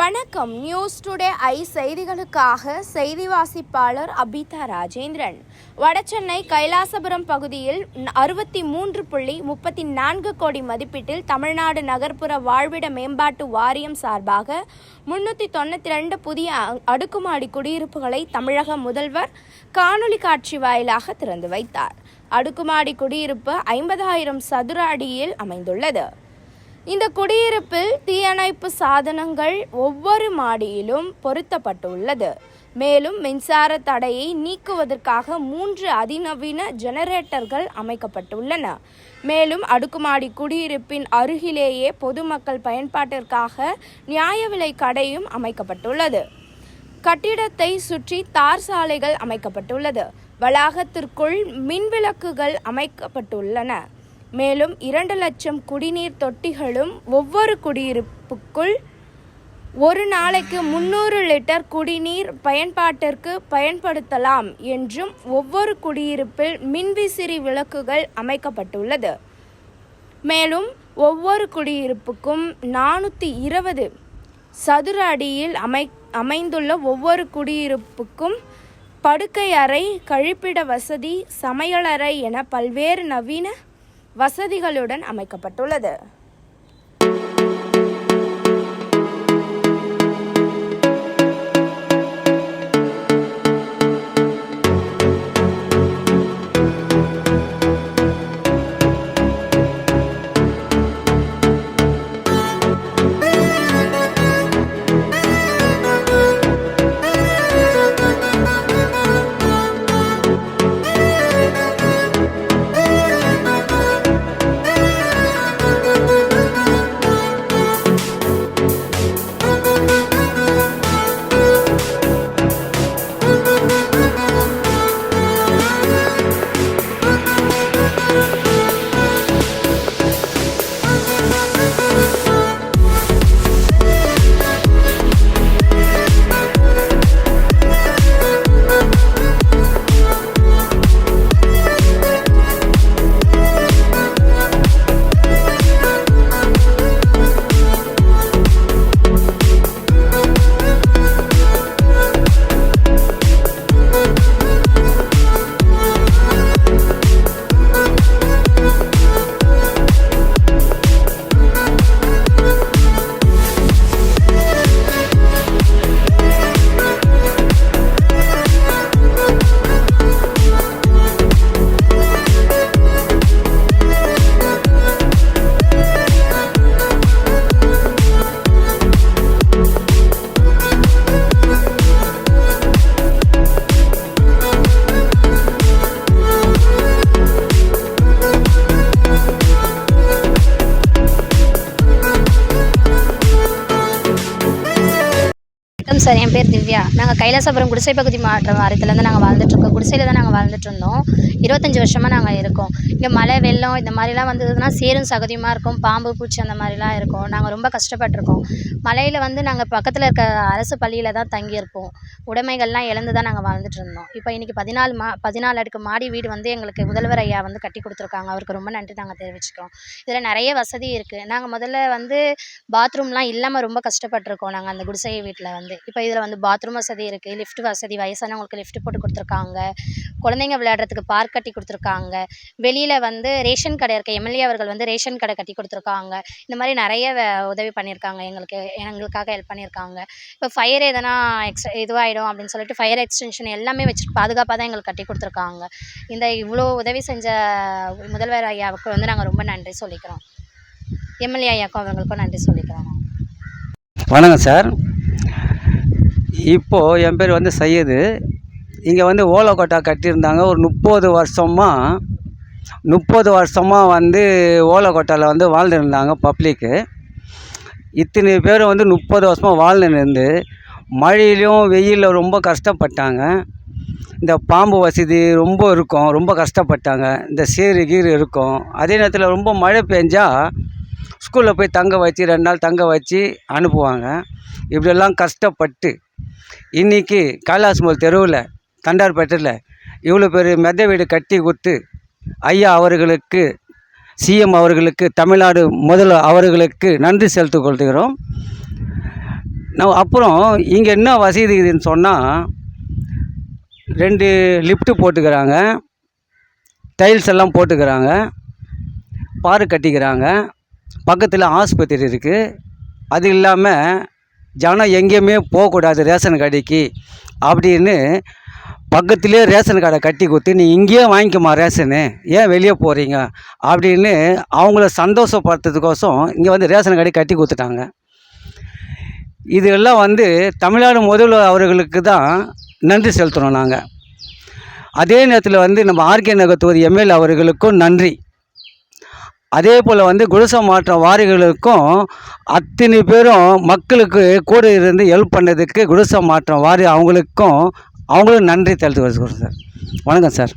வணக்கம். News today I செய்திகளுக்காக செய்தி வாசிப்பாளர் அபிதா ராஜேந்திரன். வடசென்னை கைலாசபுரம் பகுதியில் 63.34 கோடி மதிப்பீட்டில் தமிழ்நாடு நகர்ப்புற வாழ்விட மேம்பாட்டு வாரியம் சார்பாக 392 புதிய அடுக்குமாடி குடியிருப்புகளை தமிழக முதல்வர் காணொலி காட்சி வாயிலாக திறந்து வைத்தார். அடுக்குமாடி குடியிருப்பு 50,000 சதுர அடியில் அமைந்துள்ளது. இந்த குடியிருப்பில் தீயணைப்பு சாதனங்கள் ஒவ்வொரு மாடியிலும் பொருத்தப்பட்டுள்ளது. மேலும் மின்சார தடையை நீக்குவதற்காக 3 அதிநவீன ஜெனரேட்டர்கள் அமைக்கப்பட்டுள்ளன. மேலும் அடுக்குமாடி குடியிருப்பின் அருகிலேயே பொதுமக்கள் பயன்பாட்டிற்காக நியாய விலை கடையும் அமைக்கப்பட்டுள்ளது. கட்டிடத்தை சுற்றி தார் சாலைகள் அமைக்கப்பட்டுள்ளது. வளாகத்திற்குள் மின்விளக்குகள் அமைக்கப்பட்டுள்ளன. மேலும் 2 லட்சம் குடிநீர் தொட்டிகளும் ஒவ்வொரு குடியிருப்புக்குள் ஒரு நாளைக்கு 300 லிட்டர் குடிநீர் பயன்பாட்டிற்கு பயன்படுத்தலாம் என்றும் ஒவ்வொரு குடியிருப்பில் மின்விசிறி விளக்குகள் அமைக்கப்பட்டுள்ளது. மேலும் ஒவ்வொரு குடியிருப்புக்கும் 420 சதுர அடியில் அமைந்துள்ள ஒவ்வொரு குடியிருப்புக்கும் படுக்கை அறை, கழிப்பிட வசதி, சமையலறை என பல்வேறு நவீன வசதிகளுடன் அமைக்கப்பட்டுள்ளது. சார், என் பேர் திவ்யா. நாங்கள் கைலாசபுரம் குடிசை பகுதி மாவட்ட வாரியத்துலேருந்து நாங்கள் வாழ்ந்துட்டுருக்கோம். குடிசையில் தான் நாங்கள் வாழ்ந்துட்டு இருந்தோம். 25 வருஷமாக நாங்கள் இருக்கோம். இங்கே மழை, வெள்ளம் இந்த மாதிரிலாம் வந்ததுன்னா சேரும் சகதியமாக இருக்கும். பாம்பு, பூச்சி அந்த மாதிரிலாம் இருக்கும். நாங்கள் ரொம்ப கஷ்டப்பட்டுருக்கோம். மழையில் நாங்கள் பக்கத்தில் இருக்க அரசு பள்ளியில் தான் தங்கியிருப்போம். உடைமைகள்லாம் இழந்து தான் நாங்கள் வாழ்ந்துட்டு இருந்தோம். இப்போ இன்றைக்கி 14 அடுக்கு மாடி வீடு எங்களுக்கு முதல்வர் ஐயா கட்டி கொடுத்துருக்காங்க. அவருக்கு ரொம்ப நன்றி நாங்கள் தெரிவிச்சுக்கிறோம். இதில் நிறைய வசதி இருக்குது. நாங்கள் முதல்ல பாத்ரூம்லாம் இல்லாமல் ரொம்ப கஷ்டப்பட்டுருக்கோம். நாங்கள் அந்த குடிசை வீட்டில் இப்போ இதில் பாத்ரூம் வசதி இருக்குது, லிஃப்ட் வசதி, வயசானவங்களுக்கு லிஃப்ட் போட்டு கொடுத்துருக்காங்க, குழந்தைங்க விளையாடுறதுக்கு பார்க் கட்டி கொடுத்துருக்காங்க, வெளியில் ரேஷன் கடை இருக்க எம்எல்ஏ அவர்கள் ரேஷன் கடை கட்டி கொடுத்துருக்காங்க. இந்த மாதிரி நிறைய உதவி பண்ணியிருக்காங்க. எங்களுக்காக ஹெல்ப் பண்ணியிருக்காங்க. இப்போ ஃபயர் எதனா இதுவாகிடும் அப்படின்னு சொல்லிட்டு ஃபயர் எக்ஸ்டென்ஷன் எல்லாமே வச்சுட்டு பாதுகாப்பாக தான் எங்களுக்கு கட்டி கொடுத்துருக்காங்க. இவ்வளோ உதவி செஞ்ச முதல்வர் ஐயாவுக்கு நாங்கள் ரொம்ப நன்றி சொல்லிக்கிறோம். எம்எல்ஏ ஐயாவுக்கும் அவங்களுக்கும் நன்றி சொல்லிக்கிறோம். வணக்கம் சார். இப்போது என் பேர் சையது. இங்கே ஓலக்கோட்டா கட்டியிருந்தாங்க. ஒரு 30 வருஷமாக ஓலக்கோட்டாவில் வாழ்ந்துருந்தாங்க பப்ளிக்கு. இத்தனை பேர் 30 வருஷமாக வாழ்ந்துருந்து மழையிலையும் வெயிலில் ரொம்ப கஷ்டப்பட்டாங்க. இந்த பாம்பு வசதி ரொம்ப இருக்கும், ரொம்ப கஷ்டப்பட்டாங்க. இந்த சேறு கீறு இருக்கும். அதே நேரத்தில் ரொம்ப மழை பெஞ்சால் ஸ்கூலில் போய் தங்க வச்சு 2 நாள் தங்க வச்சு அனுப்புவாங்க. இப்படியெல்லாம் கஷ்டப்பட்டு இன்றைக்கி கைலாசபுரம் தெருவில் தண்டார்பேட்டையில் இவ்வளோ பெரிய மெத்த வீடு கட்டி கொடுத்து ஐயா அவர்களுக்கு, சிஎம் அவர்களுக்கு, தமிழ்நாடு முதல்வர் அவர்களுக்கு நன்றி செலுத்திக் கொள்கிறோம். நான் அப்புறம் இங்கே என்ன வசதி இருக்குதுன்னு சொன்னால் 2 லிஃப்ட்டு போட்டுக்கிறாங்க, டைல்ஸ் எல்லாம் போட்டுக்கிறாங்க, பாரு கட்டிக்கிறாங்க, பக்கத்தில் ஆஸ்பத்திரி இருக்குது. அது இல்லாமல் ஜனம் எங்கேயுமே போகக்கூடாது ரேஷன் கடைக்கு அப்படின்னு பக்கத்துலேயே ரேஷன் கடை கட்டி கொடுத்து நீ இங்கேயே வாங்கிக்கம்மா ரேஷனு, ஏன் வெளியே போகிறீங்க அப்படின்னு அவங்கள சந்தோஷப்படுத்துறதுக்கோசம் இங்கே வந்து ரேஷன் கடை கட்டி கொடுத்துட்டாங்க. இதெல்லாம் வந்து தமிழ்நாடு முதல்வர் அவர்களுக்கு தான் நன்றி செலுத்தணும் நாங்கள். அதே நேரத்தில் வந்து நம்ம ஆர்கே நகர் தொகுதி எம்எல்ஏ அவர்களுக்கும் நன்றி. அதே போல் வந்து குடிசை மாற்றம் வாரிகளுக்கும் அத்தனை பேரும் மக்களுக்கு கூட இருந்து ஹெல்ப் பண்ணதுக்கு குடிசை மாற்றம் வாரி அவங்களுக்கும் நன்றி தெரிவித்துக்கிறோம் சார். வணக்கம் சார்.